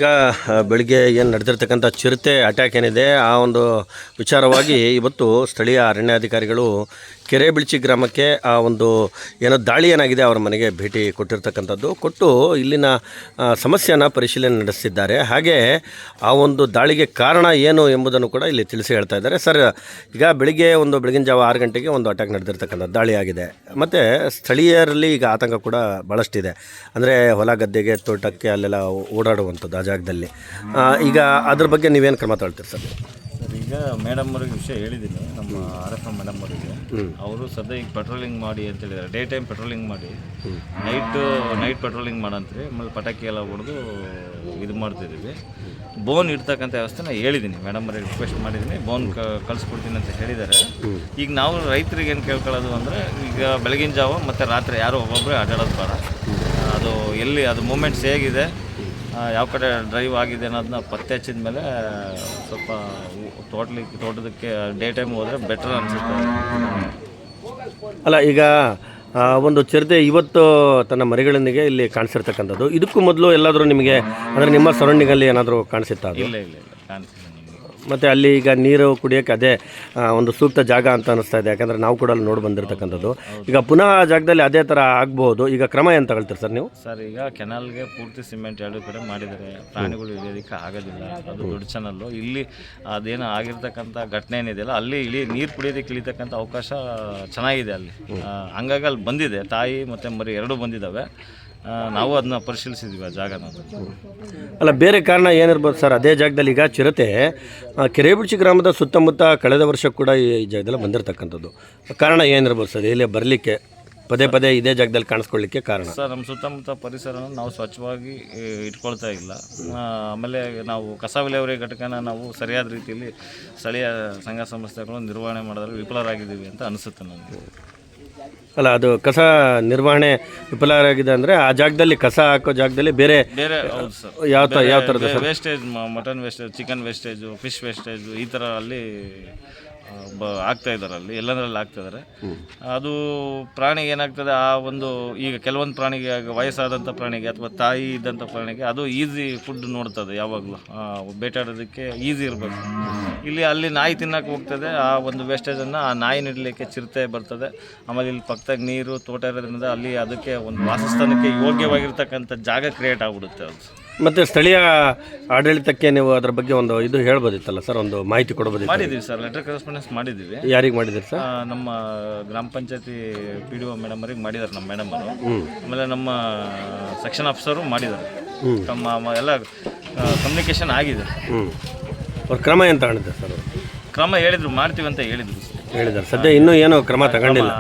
ಈಗ ಬೆಳಿಗ್ಗೆ ಏನು ನಡೆದಿರ್ತಕ್ಕಂಥ ಚಿರತೆ ಅಟ್ಯಾಕ್ ಏನಿದೆ ಆ ಒಂದು ವಿಚಾರವಾಗಿ ಇವತ್ತು ಸ್ಥಳೀಯ ಅರಣ್ಯಾಧಿಕಾರಿಗಳು ಕೆರೆಬಿಳ್ಚಿ ಗ್ರಾಮಕ್ಕೆ ಆ ಒಂದು ಏನೋ ದಾಳಿ ಏನಾಗಿದೆ ಅವರ ಮನೆಗೆ ಭೇಟಿ ಕೊಟ್ಟಿರ್ತಕ್ಕಂಥದ್ದು ಕೊಟ್ಟು ಇಲ್ಲಿನ ಸಮಸ್ಯೆಯನ್ನು ಪರಿಶೀಲನೆ ನಡೆಸಿದ್ದಾರೆ. ಹಾಗೆ ಆ ಒಂದು ದಾಳಿಗೆ ಕಾರಣ ಏನು ಎಂಬುದನ್ನು ಕೂಡ ಇಲ್ಲಿ ತಿಳಿಸಿ ಹೇಳ್ತಾ ಇದ್ದಾರೆ. ಸರ್, ಈಗ ಬೆಳಗಿನ ಜಾವ 6 ಗಂಟೆಗೆ ಒಂದು ಅಟ್ಯಾಕ್ ನಡೆದಿರ್ತಕ್ಕಂಥ ದಾಳಿ ಆಗಿದೆ. ಮತ್ತು ಸ್ಥಳೀಯರಲ್ಲಿ ಈಗ ಆತಂಕ ಕೂಡ ಭಾಳಷ್ಟಿದೆ. ಅಂದರೆ ಹೊಲ ಗದ್ದೆಗೆ ತೋಟಕ್ಕೆ ಅಲ್ಲೆಲ್ಲ ಓಡಾಡುವಂಥದ್ದು ಆ ಜಾಗದಲ್ಲಿ. ಈಗ ಅದ್ರ ಬಗ್ಗೆ ನೀವೇನು ಕ್ರಮ ತಗೊಳ್ತೀರಿ ಸರ್? ಈಗ ಮೇಡಮ್ ಅವ್ರಿಗೆ ವಿಷಯ ಹೇಳಿದ್ದೀನಿ, ನಮ್ಮ RF ಮೇಡಮ್ ಅವರಿಗೆ. ಅವರು ಸದ್ಯ ಈಗ ಪೆಟ್ರೋಲಿಂಗ್ ಮಾಡಿ ಅಂತ ಹೇಳಿದ್ದಾರೆ. ಡೇ ಟೈಮ್ ಪೆಟ್ರೋಲಿಂಗ್ ಮಾಡಿ ನೈಟ್ ಪೆಟ್ರೋಲಿಂಗ್ ಮಾಡಂತ್ರಿ. ಆಮೇಲೆ ಪಟಾಕಿ ಎಲ್ಲ ಹೊಡೆದು ಇದು ಮಾಡ್ತಿದ್ದೀವಿ. ಬೋನ್ ಇಡ್ತಕ್ಕಂಥ ವ್ಯವಸ್ಥೆನ ಹೇಳಿದ್ದೀನಿ, ಮೇಡಮ್ ಅವ್ರಿಗೆ ರಿಕ್ವೆಸ್ಟ್ ಮಾಡಿದ್ದೀನಿ, ಬೋನ್ ಕಳಿಸ್ಕೊಡ್ತೀನಿ ಅಂತ ಹೇಳಿದ್ದಾರೆ. ಈಗ ನಾವು ರೈತರಿಗೆ ಏನು ಕೇಳ್ಕೊಳ್ಳೋದು ಅಂದರೆ, ಈಗ ಬೆಳಗಿನ ಜಾವ ಮತ್ತು ರಾತ್ರಿ ಯಾರು ಒಬ್ಬೊಬ್ಬರೇ ಅಡ್ಡಾಡೋದು ಬೇಡ. ಅದು ಎಲ್ಲಿ ಅದು ಮೂಮೆಂಟ್ಸ್ ಹೇಗಿದೆ, ಯಾವ ಕಡೆ ಡ್ರೈವ್ ಆಗಿದೆ ಅನ್ನೋದನ್ನ ಪತ್ತೆ ಹಚ್ಚಿದ ಮೇಲೆ ಸ್ವಲ್ಪ ತೋಟದಕ್ಕೆ ಡೇ ಟೈಮ್ ಹೋದರೆ ಬೆಟರ್ ಅನಿಸುತ್ತೆ. ಅಲ್ಲ, ಈಗ ಒಂದು ಚಿರತೆ ಇವತ್ತು ತನ್ನ ಮರಿಗಳೊಂದಿಗೆ ಇಲ್ಲಿ ಕಾಣಿಸಿರ್ತಕ್ಕಂಥದ್ದು, ಇದಕ್ಕೂ ಮೊದಲು ಎಲ್ಲಾದರೂ ನಿಮಗೆ ಅಂದರೆ ನಿಮ್ಮ ಸರೌಂಡಿಂಗಲ್ಲಿ ಏನಾದರೂ ಕಾಣಿಸುತ್ತಾ? ಇಲ್ಲ ಕಾಣಿಸಿಲ್ಲ. ಮತ್ತು ಅಲ್ಲಿ ಈಗ ನೀರು ಕುಡಿಯೋಕ್ಕೆ ಅದೇ ಒಂದು ಸೂಕ್ತ ಜಾಗ ಅಂತ ಅನ್ನಿಸ್ತಾ ಇದೆ. ಯಾಕಂದರೆ ನಾವು ಕೂಡ ಅಲ್ಲಿ ನೋಡಿ ಬಂದಿರತಕ್ಕಂಥದ್ದು. ಈಗ ಪುನಃ ಆ ಜಾಗದಲ್ಲಿ ಅದೇ ಥರ ಆಗ್ಬೋದು. ಈಗ ಕ್ರಮ ಏನು ತಗೊಳ್ತೀರಿ ಸರ್ ನೀವು? ಸರ್, ಈಗ ಕೆನಾಲ್ಗೆ ಪೂರ್ತಿ ಸಿಮೆಂಟ್ 2 ಕಡೆ ಮಾಡಿದ್ದಾರೆ. ಪ್ರಾಣಿಗಳು ಇಳಿಯೋದಕ್ಕೆ ಆಗೋದಿಲ್ಲ, ಅದು ದೊಡ್ಡ ಚಾನಲ್ಲು. ಇಲ್ಲಿ ಅದೇನು ಆಗಿರ್ತಕ್ಕಂಥ ಘಟನೆ ಏನಿದೆಯಲ್ಲ, ಅಲ್ಲಿ ನೀರು ಕುಡಿಯೋದಕ್ಕೆ ಇಳಿತಕ್ಕಂಥ ಅವಕಾಶ ಚೆನ್ನಾಗಿದೆ ಅಲ್ಲಿ. ಹಂಗಾಗಿ ಅಲ್ಲಿ ಬಂದಿದೆ, ತಾಯಿ ಮತ್ತು ಮರಿ 2 ಬಂದಿದ್ದಾವೆ. ನಾವು ಅದನ್ನ ಪರಿಶೀಲಿಸಿದ್ವಿ ಆ ಜಾಗನ. ಅಲ್ಲ, ಬೇರೆ ಕಾರಣ ಏನಿರ್ಬೋದು ಸರ್? ಅದೇ ಜಾಗದಲ್ಲಿ ಈಗ ಚಿರತೆ ಕೆರೆಬಿಳ್ಚಿ ಗ್ರಾಮದ ಸುತ್ತಮುತ್ತ ಕಳೆದ ವರ್ಷ ಕೂಡ ಈ ಜಾಗದಲ್ಲಿ ಬಂದಿರತಕ್ಕಂಥದ್ದು. ಕಾರಣ ಏನಿರ್ಬೋದು ಸರ್ ಇಲ್ಲೇ ಬರಲಿಕ್ಕೆ, ಪದೇ ಇದೇ ಜಾಗದಲ್ಲಿ ಕಾಣಿಸ್ಕೊಳ್ಳಿಕ್ಕೆ ಕಾರಣ? ಸರ್, ನಮ್ಮ ಸುತ್ತಮುತ್ತ ಪರಿಸರನ ನಾವು ಸ್ವಚ್ಛವಾಗಿ ಇಟ್ಕೊಳ್ತಾ ಇಲ್ಲ. ಆಮೇಲೆ ನಾವು ಕಸ ವಿಲೇವಾರಿ ಘಟಕನ ನಾವು ಸರಿಯಾದ ರೀತಿಯಲ್ಲಿ ಸ್ಥಳೀಯ ಸಂಘ ಸಂಸ್ಥೆಗಳು ನಿರ್ವಹಣೆ ಮಾಡೋದ್ರಲ್ಲಿ ವಿಫಲರಾಗಿದ್ದೀವಿ ಅಂತ ಅನಿಸುತ್ತೆ ನನಗೆ. ಅಲ್ಲ, ಅದು ಕಸ ನಿರ್ವಹಣೆ ವಿಫಲರಾಗಿದೆ ಅಂದರೆ ಆ ಜಾಗದಲ್ಲಿ ಕಸ ಹಾಕೋ ಜಾಗದಲ್ಲಿ ಬೇರೆ ಹೌದು ಸರ್, ಯಾವ ಥರದ wastage, mutton wastage, chicken wastage, fish wastage ಈ ಥರ ಅಲ್ಲಿ ಆಗ್ತಾ ಇದ್ದಾರೆ. ಅಲ್ಲಿ ಎಲ್ಲದರಲ್ಲಿ ಆಗ್ತಾಯಿದ್ದಾರೆ. ಅದು ಪ್ರಾಣಿಗೆ ಏನಾಗ್ತದೆ, ಆ ಒಂದು ಈಗ ಕೆಲವೊಂದು ಪ್ರಾಣಿಗೆ, ವಯಸ್ಸಾದಂಥ ಪ್ರಾಣಿಗೆ ಅಥವಾ ತಾಯಿ ಇದ್ದಂಥ ಪ್ರಾಣಿಗೆ ಅದು ಈಸಿ ಫುಡ್ ನೋಡ್ತದೆ. ಯಾವಾಗಲೂ ಬೇಟಾಡೋದಕ್ಕೆ ಈಸಿ ಇರಬೇಕು. ಅಲ್ಲಿ ನಾಯಿ ತಿನ್ನಕ್ಕೆ ಹೋಗ್ತದೆ. ಆ ಒಂದು ವೇಸ್ಟೇಜನ್ನು ಆ ನಾಯಿ ನೀಡಲಿಕ್ಕೆ ಚಿರತೆ ಬರ್ತದೆ. ಆಮೇಲೆ ಇಲ್ಲಿ ಪಕ್ಕದಾಗ ನೀರು ತೋಟ ಇರೋದ್ರಿಂದ ಅಲ್ಲಿ ಅದಕ್ಕೆ ಒಂದು ವಾಸಸ್ಥಾನಕ್ಕೆ ಯೋಗ್ಯವಾಗಿರ್ತಕ್ಕಂಥ ಜಾಗ ಕ್ರಿಯೇಟ್ ಆಗಿಬಿಡುತ್ತೆ ಅದು. ಮತ್ತು ಸ್ಥಳೀಯ ಆಡಳಿತಕ್ಕೆ ನೀವು ಅದರ ಬಗ್ಗೆ ಒಂದು ಇದು ಹೇಳ್ಬೋದಿತ್ತಲ್ಲ ಸರ್, ಒಂದು ಮಾಹಿತಿ ಕೊಡ್ಬೋದಿತ್ತು? ಮಾಡಿದ್ದೀವಿ ಸರ್, ಲೆಟರ್ ಕರೆಸ್ಪಾಂಡೆನ್ಸ್ ಮಾಡಿದ್ದೀವಿ. ಯಾರಿಗೆ ಮಾಡಿದ್ದೀರಿ ಸರ್? ನಮ್ಮ ಗ್ರಾಮ ಪಂಚಾಯತಿ PDO ಮೇಡಮ್ ಅವರಿಗೆ ಮಾಡಿದ್ದಾರೆ, ನಮ್ಮ ಮೇಡಮ್ ಅವರು. ಆಮೇಲೆ ನಮ್ಮ ಸೆಕ್ಷನ್ ಆಫೀಸರು ಮಾಡಿದ್ದಾರೆ. ತಮ್ಮ ಎಲ್ಲ ಕಮ್ಯುನಿಕೇಷನ್ ಆಗಿದೆ. ಅವ್ರ ಕ್ರಮ ಏನು ತಗೊಂಡಿದ್ದಾರೆ ಸರ್? ಕ್ರಮ ಹೇಳಿದ್ರು, ಮಾಡ್ತೀವಿ ಅಂತ ಹೇಳಿದ್ದಾರೆ. ಸದ್ಯ ಇನ್ನೂ ಏನೋ ಕ್ರಮ ತಗೊಂಡಿಲ್ಲ.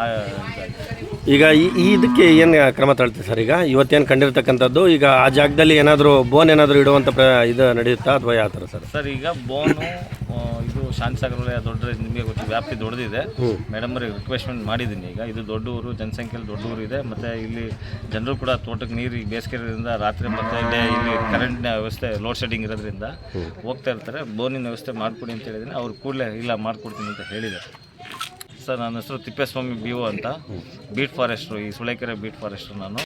ಈಗ ಇದಕ್ಕೆ ಏನು ಕ್ರಮ ತಗೊಳ್ತೀವಿ ಸರ್? ಈಗ ಇವತ್ತೇನು ಕಂಡಿರ್ತಕ್ಕಂಥದ್ದು, ಈಗ ಆ ಜಾಗದಲ್ಲಿ ಏನಾದರೂ ಬೋನ್ ಏನಾದರೂ ಇಡುವಂಥ ಇದು ನಡೆಯುತ್ತಾ ಅಥವಾ ಯಾವ ಥರ ಸರ್? ಸರ್, ಈಗ ಬೋನು ಇದು ಶಾಂತಿಸಾಗರ ವಲಯ ದೊಡ್ಡ, ನಿಮಗೆ ಗೊತ್ತು, ವ್ಯಾಪ್ತಿ ದೊಡ್ಡದಿದೆ. ಮೇಡಮ್ ಅವ್ರಿಗೆ ರಿಕ್ವೆಸ್ಟ್ಮೆಂಟ್ ಮಾಡಿದ್ದೀನಿ. ಈಗ ಇದು ದೊಡ್ಡ ಊರು, ಜನಸಂಖ್ಯೆಯಲ್ಲಿ ದೊಡ್ಡ ಊರು ಇದೆ. ಮತ್ತು ಇಲ್ಲಿ ಜನರು ಕೂಡ ತೋಟಕ್ಕೆ ನೀರು ಈಗ ಬೇಸಿಗೆಯಿಂದ ರಾತ್ರಿ ಮತ್ತು ಇಲ್ಲಿ ಕರೆಂಟ್ನ ವ್ಯವಸ್ಥೆ ಲೋಡ್ ಶೆಡ್ಡಿಂಗ್ ಇರೋದ್ರಿಂದ ಹೋಗ್ತಾ ಇರ್ತಾರೆ. ಬೋನಿನ ವ್ಯವಸ್ಥೆ ಮಾಡಿಕೊಡಿ ಅಂತ ಹೇಳಿದ್ದೀನಿ. ಅವ್ರು ಕೂಡಲೇ ಇಲ್ಲ ಮಾಡಿಕೊಡ್ತೀನಿ ಅಂತ ಹೇಳಿದ್ದಾರೆ. ಸರ್, ನನ್ನ ಹೆಸರು ತಿಪ್ಪೇಸ್ವಾಮಿ BO ಅಂತ, ಬೀಟ್ ಫಾರೆಸ್ಟ್ರು, ಈ ಸುಳೆಕೆರೆ ಬೀಟ್ ಫಾರೆಸ್ಟ್ರು ನಾನು.